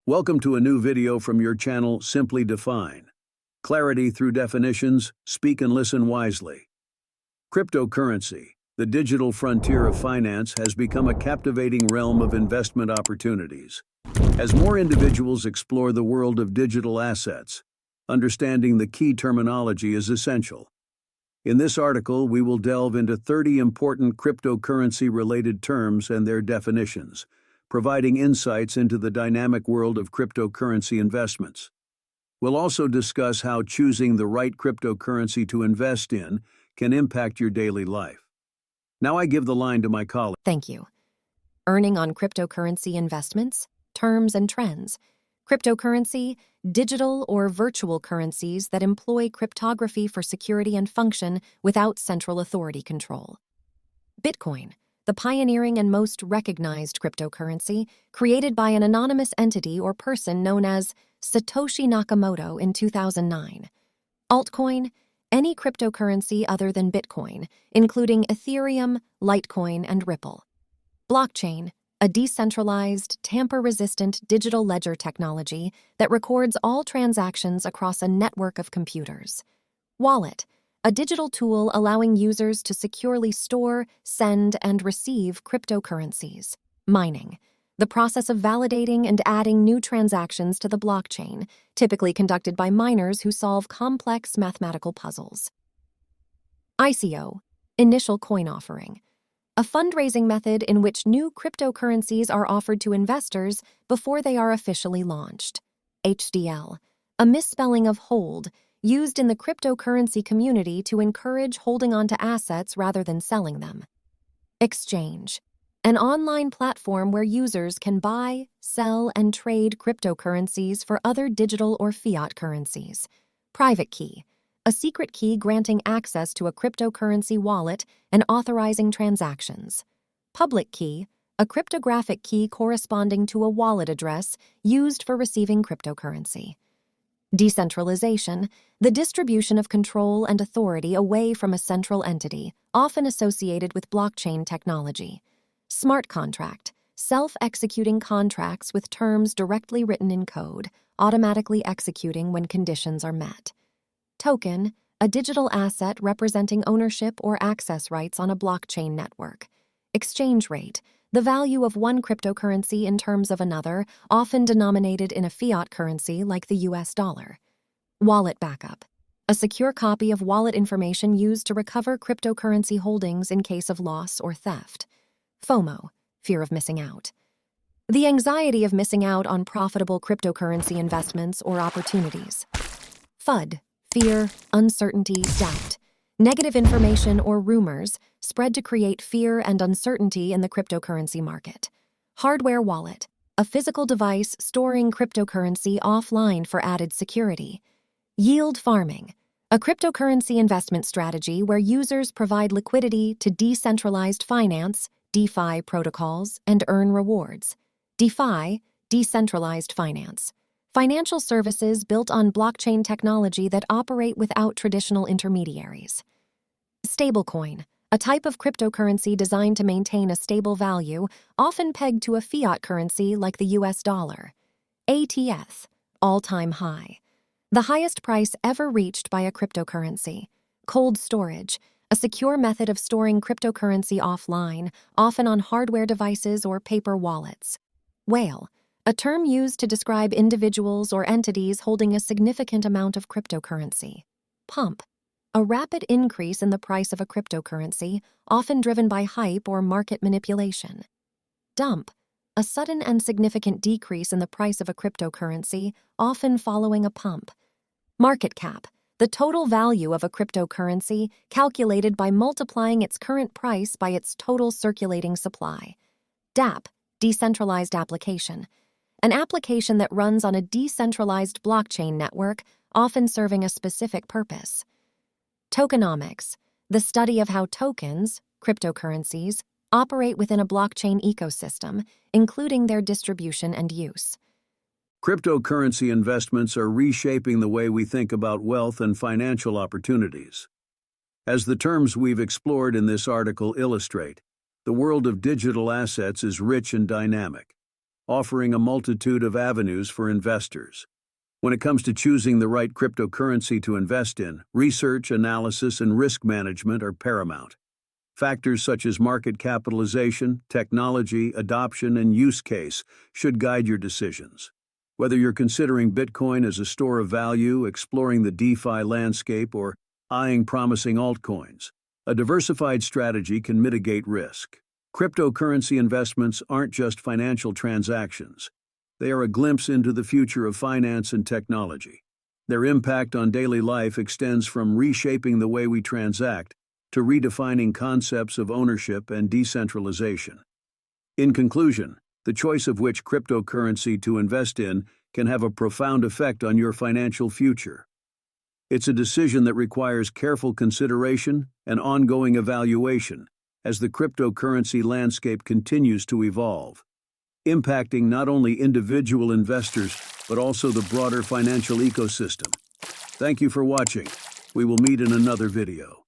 Welcome to a new video from your channel, Simply Define. Clarity through definitions, speak and listen wisely. Cryptocurrency, the digital frontier of finance, has become a captivating realm of investment opportunities. As more individuals explore the world of digital assets, understanding the key terminology is essential. In this article, we will delve into 30 important cryptocurrency-related terms and their definitions, providing insights into the dynamic world of cryptocurrency investments. We'll also discuss how choosing the right cryptocurrency to invest in can impact your daily life. Now I give the line to my colleague. Thank you. Earning on cryptocurrency investments, terms and trends. Cryptocurrency, digital or virtual currencies that employ cryptography for security and function without central authority control. Bitcoin, the pioneering and most recognized cryptocurrency, created by an anonymous entity or person known as Satoshi Nakamoto in 2009. Altcoin, any cryptocurrency other than Bitcoin, including Ethereum, Litecoin, and Ripple. Blockchain, a decentralized, tamper-resistant digital ledger technology that records all transactions across a network of computers. Wallet, a digital tool allowing users to securely store, send, and receive cryptocurrencies. Mining, the process of validating and adding new transactions to the blockchain, typically conducted by miners who solve complex mathematical puzzles. ICO, initial coin offering, a fundraising method in which new cryptocurrencies are offered to investors before they are officially launched. HDL, a misspelling of hold, used in the cryptocurrency community to encourage holding onto assets rather than selling them. Exchange, an online platform where users can buy, sell, and trade cryptocurrencies for other digital or fiat currencies. Private key, a secret key granting access to a cryptocurrency wallet and authorizing transactions. Public key, a cryptographic key corresponding to a wallet address used for receiving cryptocurrency. Decentralization, the distribution of control and authority away from a central entity, often associated with blockchain technology. Smart contract, self-executing contracts with terms directly written in code, automatically executing when conditions are met. Token, a digital asset representing ownership or access rights on a blockchain network. Exchange rate, the value of one cryptocurrency in terms of another, often denominated in a fiat currency like the US dollar. Wallet backup, a secure copy of wallet information used to recover cryptocurrency holdings in case of loss or theft. FOMO, fear of missing out, the anxiety of missing out on profitable cryptocurrency investments or opportunities. FUD, fear, uncertainty, doubt. Negative information or rumors spread to create fear and uncertainty in the cryptocurrency market. Hardware wallet, a physical device storing cryptocurrency offline for added security. Yield farming, a cryptocurrency investment strategy where users provide liquidity to decentralized finance, DeFi protocols, and earn rewards. DeFi, decentralized finance. Financial services built on blockchain technology that operate without traditional intermediaries. Stablecoin, a type of cryptocurrency designed to maintain a stable value, often pegged to a fiat currency like the US dollar. ATS, all-time high, the highest price ever reached by a cryptocurrency. Cold storage, a secure method of storing cryptocurrency offline, often on hardware devices or paper wallets. Whale, a term used to describe individuals or entities holding a significant amount of cryptocurrency. Pump, a rapid increase in the price of a cryptocurrency, often driven by hype or market manipulation. Dump, a sudden and significant decrease in the price of a cryptocurrency, often following a pump. Market cap, the total value of a cryptocurrency calculated by multiplying its current price by its total circulating supply. DApp, decentralized application, an application that runs on a decentralized blockchain network, often serving a specific purpose. Tokenomics, the study of how tokens, cryptocurrencies, operate within a blockchain ecosystem, including their distribution and use. Cryptocurrency investments are reshaping the way we think about wealth and financial opportunities. As the terms we've explored in this article illustrate, the world of digital assets is rich and dynamic, offering a multitude of avenues for investors. When it comes to choosing the right cryptocurrency to invest in, research, analysis, and risk management are paramount. Factors such as market capitalization, technology, adoption, and use case should guide your decisions. Whether you're considering Bitcoin as a store of value, exploring the DeFi landscape, or eyeing promising altcoins, a diversified strategy can mitigate risk. Cryptocurrency investments aren't just financial transactions. They are a glimpse into the future of finance and technology. Their impact on daily life extends from reshaping the way we transact to redefining concepts of ownership and decentralization. In conclusion, the choice of which cryptocurrency to invest in can have a profound effect on your financial future. It's a decision that requires careful consideration and ongoing evaluation as the cryptocurrency landscape continues to evolve, impacting not only individual investors but also the broader financial ecosystem. Thank you for watching. We will meet in another video.